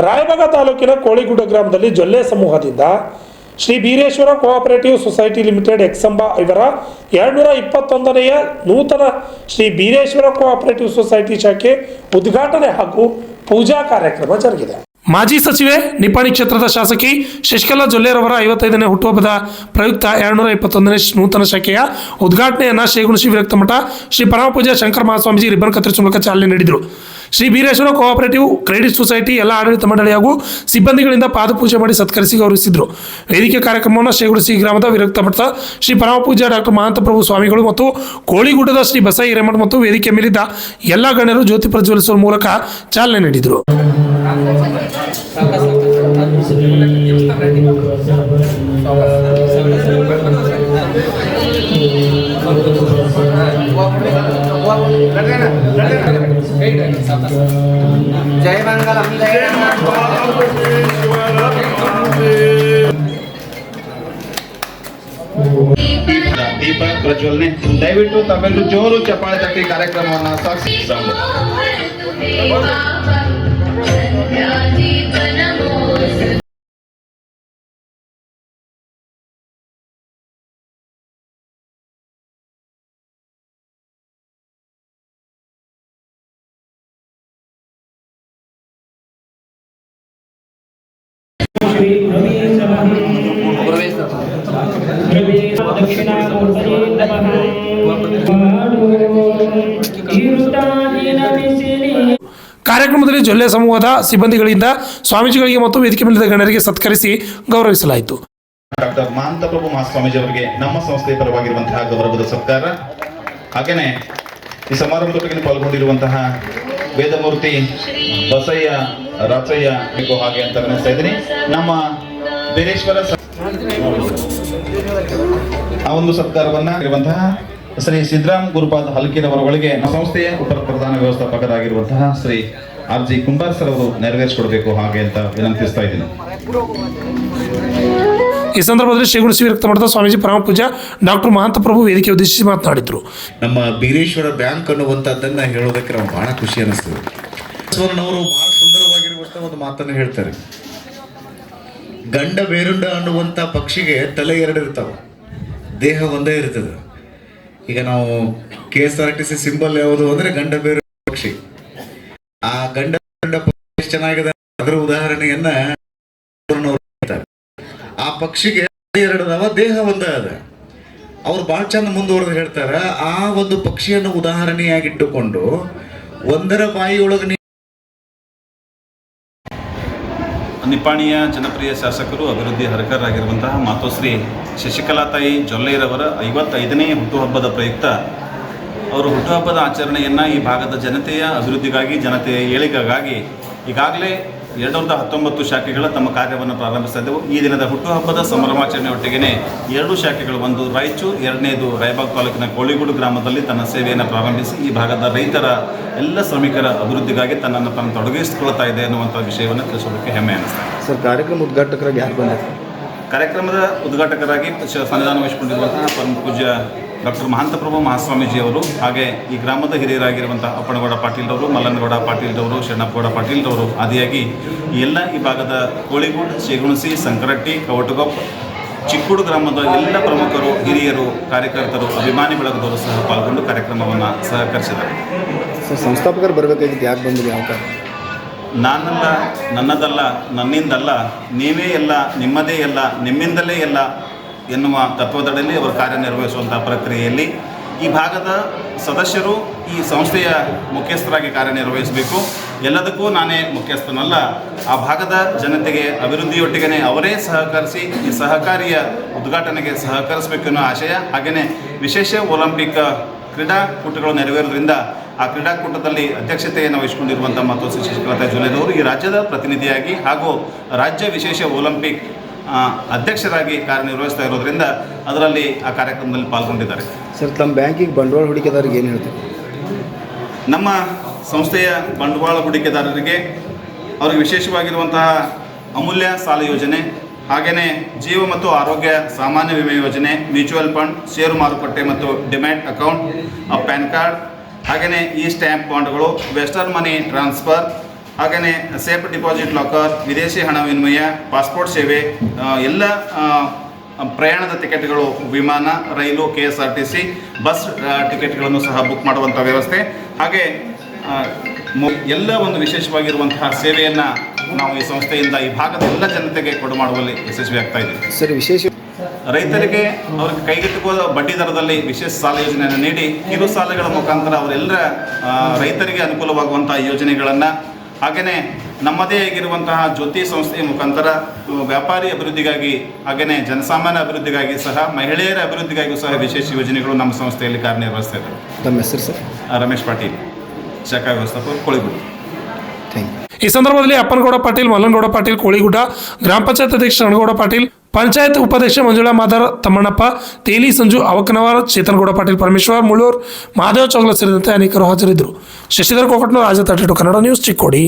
ರಾಯಬಾಗ ತಾಲೂಕಿನ ಕೋಳಿಗುಡ್ಡ ಗ್ರಾಮದಲ್ಲಿ ಜೊಲ್ಲೆ ಸಮೂಹದಿಂದ Shri Bireshwar cooperative society limited Eksamba ಇವರ 221ನೇ ನೂತನ ಶ್ರೀ ಬೀರೇಶ್ವರ ಕೋಆಪರೇಟಿವ್ ಸೊಸೈಟಿ ಶಾಖೆ ಉದ್ಘಾಟನೆ ಹಾಗೂ ಪೂಜಾ ಕಾರ್ಯಕ್ರಮ ಜರುಗಿದೆ. ಮಾಜಿ ಸಚಿವೆ ನಿಪಾಣಿ ಕ್ಷೇತ್ರದ ಶಾಸಕಿ ಶಶಿಕಲಾ ಜೊಲ್ಲೆರವರ 55ನೇ ಹುಟ್ಟುಹಬ್ಬದ ಪ್ರಯುಕ್ತ 221ನೇ ನೂತನ ಶಾಖೆಯ ಉದ್ಘಾಟನೆಯನ್ನು ಶೇಗುಣಶಿ ವಿರಕ್ತ ಮಠ ಶ್ರೀ ಪರಮಪೂಜ್ಯ ಶಂಕರ ಮಹಾಸ್ವಾಮೀಜಿ ರಿಬ್ಬನ್ ಕತ್ತರಿಸುವ ಮೂಲಕ ಚಾಲನೆ ನೀಡಿದರು. Shri Bireshwar cooperative credit society ಎಲ್ಲ ಆಡಳಿತ ಮಂಡಳಿ ಹಾಗೂ ಸಿಬ್ಬಂದಿಗಳಿಂದ ಪಾದಪೂಜೆ ಮಾಡಿ ಸತ್ಕರಿಸಿ ಗೌರವಿಸಿದರು. ವೇದಿಕೆ ಕಾರ್ಯಕ್ರಮವನ್ನು ಶೇಗುಣಶಿ ಗ್ರಾಮದ ವಿರಕ್ತ ಮಠದ ಶ್ರೀ ಪರಮಪೂಜ್ಯ ಡಾಕ್ಟರ್ ಮಹಾಂತಪ್ರಭು ಸ್ವಾಮಿಗಳು ಮತ್ತು ಕೋಳಿಗುಡ್ಡದ ಶ್ರೀ ಬಸೈ ಹಿರೇಮಠ ಮತ್ತು ವೇದಿಕೆ ಮೇಲಿದ್ದ ಎಲ್ಲ ಗಣ್ಯರು ಜ್ಯೋತಿ ಪ್ರಜ್ವಲಿಸುವ ಮೂಲಕ ಚಾಲನೆ ನೀಡಿದರು. जय मंगलम जय ದೀಪ ಪ್ರಜ್ವಲನೆ ದಯವಿಟ್ಟು ತಮ್ಮೆಲ್ಲರೂ ಜೋರು ಚಪ್ಪಾಳೆ ತಟ್ಟಿ ಕಾರ್ಯಕ್ರಮವನ್ನು ಸಾಗಿಸಿ. ಕಾರ್ಯಕ್ರಮದಲ್ಲಿ ಜೊಲ್ಲೆ ಸಮೂಹದ ಸಿಬ್ಬಂದಿಗಳಿಂದ ಸ್ವಾಮೀಜಿಗಳಿಗೆ ಮತ್ತು ವೇದಿಕೆ ಮೇಲಿದ್ದ ಗಣ್ಯರಿಗೆ ಸತ್ಕರಿಸಿ ಗೌರವಿಸಲಾಯಿತು. ಡಾಕ್ಟರ್ ಮಹಾಂತಪ್ರಭು ಮಹಾಸ್ವಾಮೀಜಿ ಅವರಿಗೆ ನಮ್ಮ ಸಂಸ್ಥೆಯ ಪರವಾಗಿರುವಂತಹ ಗೌರವದ ಸತ್ಕಾರ. ಹಾಗೆಯೇ ಈ ಸಮಾರಂಭದಲ್ಲಿ ಪಾಲ್ಗೊಂಡಿರುವಂತಹ ವೇದಮೂರ್ತಿ ಬಸಯ್ಯ ರಾಚಯ್ಯ ಹಾಗೆ ಅಂತ ಅನಿಸ್ತಾ ಇದ್ದೀನಿ. ನಮ್ಮ ಬೀರೇಶ್ವರ ಆ ಒಂದು ಸತ್ಕಾರವನ್ನ ಇರುವಂತಹ ಶ್ರೀ ಸಿದ್ದರಾಮ್ ಗುರುಪಾದ ಹಲ್ಕಿನವರೊಳಗೆ ನಮ್ಮ ಸಂಸ್ಥೆಯ ಉಪ ಪ್ರಧಾನ ವ್ಯವಸ್ಥಾಪಕರಾಗಿರುವಂತಹ ಶ್ರೀ RG ಕುಂಬಾರ್ ಸರ್ ಅವರು ನೆರವೇರಿಸಿಕೊಡ್ಬೇಕು ಹಾಗೆ ಅಂತ ವಿನಂತಿಸ್ತಾ ಇದ್ದೀನಿ. ಈ ಸಂದರ್ಭದಲ್ಲಿ ಶೇಗುಣಶಿ ವಿರಕ್ತ ಮಠದ ಸ್ವಾಮೀಜಿ ಪರಮಪೂಜ್ಯ ಡಾಕ್ಟರ್ ಮಹಾಂತಪ್ರಭು ವೇದಿಕೆ ಉದ್ದೇಶಿಸಿ ಮಾತನಾಡಿದರು. ನಮ್ಮ ಬೀರೇಶ್ವರ ಬ್ಯಾಂಕ್ ಅನ್ನುವಂಥದ್ದನ್ನು ಹೇಳೋದಕ್ಕೆ ನಮ್ಗೆ ಬಹಳ ಖುಷಿ ಅನಿಸ್ತದೆ. ಅವರು ಬಹಳ ಸುಂದರವಾಗಿರುವಂಥ ಒಂದು ಮಾತನ್ನು ಹೇಳ್ತಾರೆ. ಗಂಡ ಬೇರುಂಡ ಅನ್ನುವಂಥ ಪಕ್ಷಿಗೆ ತಲೆ 2 ಇರ್ತಾವೆ, ದೇಹ ಒಂದೇ ಇರ್ತದೆ. ಈಗ ನಾವು KSRTC ಸಿಂಬಲ್ ಯಾವುದು ಅಂದರೆ ಗಂಡ ಬೇರು ಪಕ್ಷಿ. ಆ ಗಂಡ ಪಕ್ಷಿ ಎಷ್ಟು ಚೆನ್ನಾಗಿದೆ ಅದರ ಉದಾಹರಣೆಯನ್ನ ಹೇಳ್ತಾರೆ. ಆ ಪಕ್ಷಿಗೆ 2 ಅದಾವ, ದೇಹ ಒಂದೇ ಅದ. ಅವ್ರು ಭಾಳ ಚಂದ ಮುಂದುವರೆದು ಹೇಳ್ತಾರೆ. ಆ ಒಂದು ಪಕ್ಷಿಯನ್ನು ಉದಾಹರಣೆಯಾಗಿಟ್ಟುಕೊಂಡು ಒಂದರ ಬಾಯಿಯೊಳಗೆ ನಿಪಾಣಿಯ ಜನಪ್ರಿಯ ಶಾಸಕರು ಅಭಿವೃದ್ಧಿ ಹರಕರಾಗಿರುವಂತಹ ಮಾತೋಶ್ರೀ ಶಶಿಕಲಾತಾಯಿ ಜೊಲ್ಲೆರವರ 55ನೇ ಹುಟ್ಟುಹಬ್ಬದ ಪ್ರಯುಕ್ತ ಅವರು ಹುಟ್ಟುಹಬ್ಬದ ಆಚರಣೆಯನ್ನು ಈ ಭಾಗದ ಜನತೆಯ ಅಭಿವೃದ್ಧಿಗಾಗಿ, ಜನತೆಯ ಏಳಿಗೆಗಾಗಿ ಈಗಾಗಲೇ 219 ಶಾಖೆಗಳ ತಮ್ಮ ಕಾರ್ಯವನ್ನು ಪ್ರಾರಂಭಿಸ್ತಾ ಇದ್ದೆವು. ಈ ದಿನದ ಹುಟ್ಟುಹಬ್ಬದ ಸಂಭ್ರಮಾಚರಣೆ ಒಟ್ಟಿಗೆ 2 ಶಾಖೆಗಳು, ಒಂದು ರಾಯಚೂರು, 2ನೇದು ರಾಯಬಾಗ್ ತಾಲೂಕಿನ ಕೋಳಿಗುಡು ಗ್ರಾಮದಲ್ಲಿ ತನ್ನ ಸೇವೆಯನ್ನು ಪ್ರಾರಂಭಿಸಿ ಈ ಭಾಗದ ರೈತರ ಎಲ್ಲ ಶ್ರಮಿಕರ ಅಭಿವೃದ್ಧಿಗಾಗಿ ತನ್ನನ್ನು ತಾನು ತೊಡಗಿಸಿಕೊಳ್ತಾ ಇದೆ ಅನ್ನುವಂಥ ವಿಷಯವನ್ನು ತಿಳಿಸೋದಕ್ಕೆ ಹೆಮ್ಮೆ ಅನ್ನಿಸ್ತಾ ಇದೆ. ಸರ್, ಕಾರ್ಯಕ್ರಮ ಉದ್ಘಾಟಕರಾಗಿ ಯಾರು ಬಂದಿದ್ದಾರೆ? ಕಾರ್ಯಕ್ರಮದ ಉದ್ಘಾಟಕರಾಗಿ ಸನ್ನಿಧಾನ ವಹಿಸಿಕೊಂಡಿರುವಂತಹ ಪರಮ ಪೂಜ್ಯ ಡಾಕ್ಟರ್ ಮಹಾಂತಪ್ರಭು ಮಹಾಸ್ವಾಮೀಜಿಯವರು, ಹಾಗೆ ಈ ಗ್ರಾಮದ ಹಿರಿಯರಾಗಿರುವಂತಹ ಅಪ್ಪನಗೌಡ ಪಾಟೀಲ್ರವರು, ಮಲ್ಲನಗೌಡ ಪಾಟೀಲ್ರವರು, ಶರಣಪ್ಪಗೌಡ ಪಾಟೀಲ್ರವರು ಆದಿಯಾಗಿ ಎಲ್ಲ ಈ ಭಾಗದ ಕೋಳಿಗೂಡು, ಶೇಗುಣಸಿ, ಸಂಕರಟ್ಟಿ, ಕವಟಗೊಪ್ಪ, ಚಿಕ್ಕೂಡು ಗ್ರಾಮದ ಎಲ್ಲ ಪ್ರಮುಖರು, ಹಿರಿಯರು, ಕಾರ್ಯಕರ್ತರು, ಅಭಿಮಾನಿ ಬಳಗದವರು ಸಹ ಪಾಲ್ಗೊಂಡು ಕಾರ್ಯಕ್ರಮವನ್ನು ಸಹಕರಿಸಿದ್ದಾರೆ. ಸರ್, ಸಂಸ್ಥಾಪಕರು ಬರಬೇಕಾಗಿದ್ದು ಯಾಕೆ ಬಂದಿದೆ? ಯಾವ ಕಾರಣ? ನಾನಲ್ಲ, ನನ್ನದಲ್ಲ, ನನ್ನಿಂದಲ್ಲ, ನೀವೇ ಎಲ್ಲ, ನಿಮ್ಮದೇ ಎಲ್ಲ, ನಿಮ್ಮಿಂದಲೇ ಎಲ್ಲ ಎನ್ನುವ ತತ್ವದಡಿಯಲ್ಲಿ ಅವರು ಕಾರ್ಯನಿರ್ವಹಿಸುವಂಥ ಪ್ರಕ್ರಿಯೆಯಲ್ಲಿ ಈ ಭಾಗದ ಸದಸ್ಯರು ಈ ಸಂಸ್ಥೆಯ ಮುಖ್ಯಸ್ಥರಾಗಿ ಕಾರ್ಯನಿರ್ವಹಿಸಬೇಕು. ಎಲ್ಲದಕ್ಕೂ ನಾನೇ ಮುಖ್ಯಸ್ಥನಲ್ಲ, ಆ ಭಾಗದ ಜನತೆಗೆ ಅಭಿವೃದ್ಧಿಯೊಟ್ಟಿಗೆ ಅವರೇ ಸಹಕರಿಸಿ ಈ ಸಹಕಾರಿಯ ಉದ್ಘಾಟನೆಗೆ ಸಹಕರಿಸಬೇಕೆನ್ನೋ ಆಶಯ. ಹಾಗೆಯೇ ವಿಶೇಷ ಒಲಿಂಪಿಕ್ ಕ್ರೀಡಾಕೂಟಗಳು ನೆರವೇರೋದ್ರಿಂದ ಆ ಕ್ರೀಡಾಕೂಟದಲ್ಲಿ ಅಧ್ಯಕ್ಷತೆಯನ್ನು ವಹಿಸಿಕೊಂಡಿರುವಂಥ ಮಾತೋಶ್ರೀ ಶಶಿಕಲಾತಾಯಿ ಜೊಲ್ಲೆರವರು ಈ ರಾಜ್ಯದ ಪ್ರತಿನಿಧಿಯಾಗಿ ಹಾಗೂ ರಾಜ್ಯ ವಿಶೇಷ ಒಲಿಂಪಿಕ್ ಅಧ್ಯಕ್ಷರಾಗಿ ಕಾರ್ಯನಿರ್ವಹಿಸ್ತಾ ಇರೋದ್ರಿಂದ ಅದರಲ್ಲಿ ಆ ಕಾರ್ಯಕ್ರಮದಲ್ಲಿ ಪಾಲ್ಗೊಂಡಿದ್ದಾರೆ. ಸರ್, ತಮ್ಮ ಬ್ಯಾಂಕಿಗೆ ಬಂಡವಾಳ ಹೂಡಿಕೆದಾರರಿಗೆ ಏನು ಹೇಳ್ತೀವಿ? ನಮ್ಮ ಸಂಸ್ಥೆಯ ಬಂಡವಾಳ ಹೂಡಿಕೆದಾರರಿಗೆ ಅವರಿಗೆ ವಿಶೇಷವಾಗಿರುವಂತಹ ಅಮೂಲ್ಯ ಸಾಲ ಯೋಜನೆ, ಹಾಗೆಯೇ ಜೀವ ಮತ್ತು ಆರೋಗ್ಯ ಸಾಮಾನ್ಯ ವಿಮೆ ಯೋಜನೆ, ಮ್ಯೂಚುವಲ್ ಫಂಡ್, ಷೇರು ಮಾರುಕಟ್ಟೆ ಮತ್ತು ಡಿಮ್ಯಾಟ್ ಅಕೌಂಟ್, ಪ್ಯಾನ್ ಕಾರ್ಡ್, ಹಾಗೆಯೇ ಈ ಸ್ಟ್ಯಾಂಪ್ ಬಾಂಡ್ಗಳು, ವೆಸ್ಟರ್ನ್ ಮನಿ ಟ್ರಾನ್ಸ್ಫರ್, ಹಾಗೆಯೇ ಸೇಫ್ ಡಿಪಾಸಿಟ್ ಲಾಕರ್, ವಿದೇಶಿ ಹಣ ವಿನಿಮಯ, ಪಾಸ್ಪೋರ್ಟ್ ಸೇವೆ, ಎಲ್ಲ ಪ್ರಯಾಣದ ಟಿಕೆಟ್ಗಳು, ವಿಮಾನ, ರೈಲು, KSRTC, ಬಸ್ ಟಿಕೆಟ್ಗಳನ್ನು ಸಹ ಬುಕ್ ಮಾಡುವಂಥ ವ್ಯವಸ್ಥೆ, ಹಾಗೆ ಎಲ್ಲ ಒಂದು ವಿಶೇಷವಾಗಿರುವಂತಹ ಸೇವೆಯನ್ನು ನಾವು ಈ ಸಂಸ್ಥೆಯಿಂದ ಈ ಭಾಗದ ಎಲ್ಲ ಜನತೆಗೆ ಕೊಡು ಮಾಡುವಲ್ಲಿ ಯಶಸ್ವಿಯಾಗ್ತಾ ಇದ್ದೀವಿ. ಸರ್, ವಿಶೇಷ ರೈತರಿಗೆ ಅವ್ರಿಗೆ ಕೈಗೆಟುಕುವ ಬಡ್ಡಿ ದರದಲ್ಲಿ ವಿಶೇಷ ಸಾಲ ಯೋಜನೆಯನ್ನು ನೀಡಿ ಕಿರು ಸಾಲಗಳ ಮುಖಾಂತರ ಅವರೆಲ್ಲರ ರೈತರಿಗೆ ಅನುಕೂಲವಾಗುವಂತಹ ಯೋಜನೆಗಳನ್ನು, ಹಾಗೆಯೇ ನಮ್ಮದೇ ಆಗಿರುವಂತಹ ಜ್ಯೋತಿ ಸಂಸ್ಥೆಯ ಮುಖಾಂತರ ವ್ಯಾಪಾರಿ ಅಭಿವೃದ್ಧಿಗಾಗಿ, ಹಾಗೆಯೇ ಜನಸಾಮಾನ್ಯ ಅಭಿವೃದ್ಧಿಗಾಗಿ ಸಹ, ಮಹಿಳೆಯರ ಅಭಿವೃದ್ಧಿಗಾಗಿಯೂ ಸಹ ವಿಶೇಷ ಯೋಜನೆಗಳು ನಮ್ಮ ಸಂಸ್ಥೆಯಲ್ಲಿ ಕಾರ್ಯನಿರ್ವಹಿಸ್ತಾ ಇದ್ದಾರೆ. ತಮ್ಮ ಹೆಸರು ಸರ್? ರಮೇಶ್ ಪಾಟೀಲ್, ಶಾಖಾ ವ್ಯವಸ್ಥಾಪಕ, ಕೋಳಿಗುಡ. Thank you. ಈ ಸಂದರ್ಭದಲ್ಲಿ ಅಪ್ಪನಗೌಡ ಪಾಟೀಲ್, ಮಲ್ಲನಗೌಡ ಪಾಟೀಲ್ ಕೋಳಿಗುಡ್ಡ, ಗ್ರಾಮ ಪಂಚಾಯತ್ ಅಧ್ಯಕ್ಷ ರಣಗೌಡ ಪಾಟೀಲ್, ಪಂಚಾಯತ್ ಉಪಾಧ್ಯಕ್ಷ ಮಂಜುಳಾ ಮಾದಾರ್, ತಮ್ಮಣ್ಣಪ್ಪ, ತೇಲಿ ಸಂಜು, ಅವಕನವರ್, ಚೇತನಗೌಡ ಪಾಟೀಲ್, ಪರಮೇಶ್ವರ್ ಮುಳ್ಳೂರ್, ಮಹಾದೇವ ಚೌಗಲ ಸೇರಿದಂತೆ ಅನೇಕರು ಹಾಜರಿದ್ದರು. ಶಶಿಧರ್ ಕೋಕಟ್ನೂರ್, ರಾಜ 32 ಕನ್ನಡ ನ್ಯೂಸ್, ಚಿಕ್ಕೋಡಿ.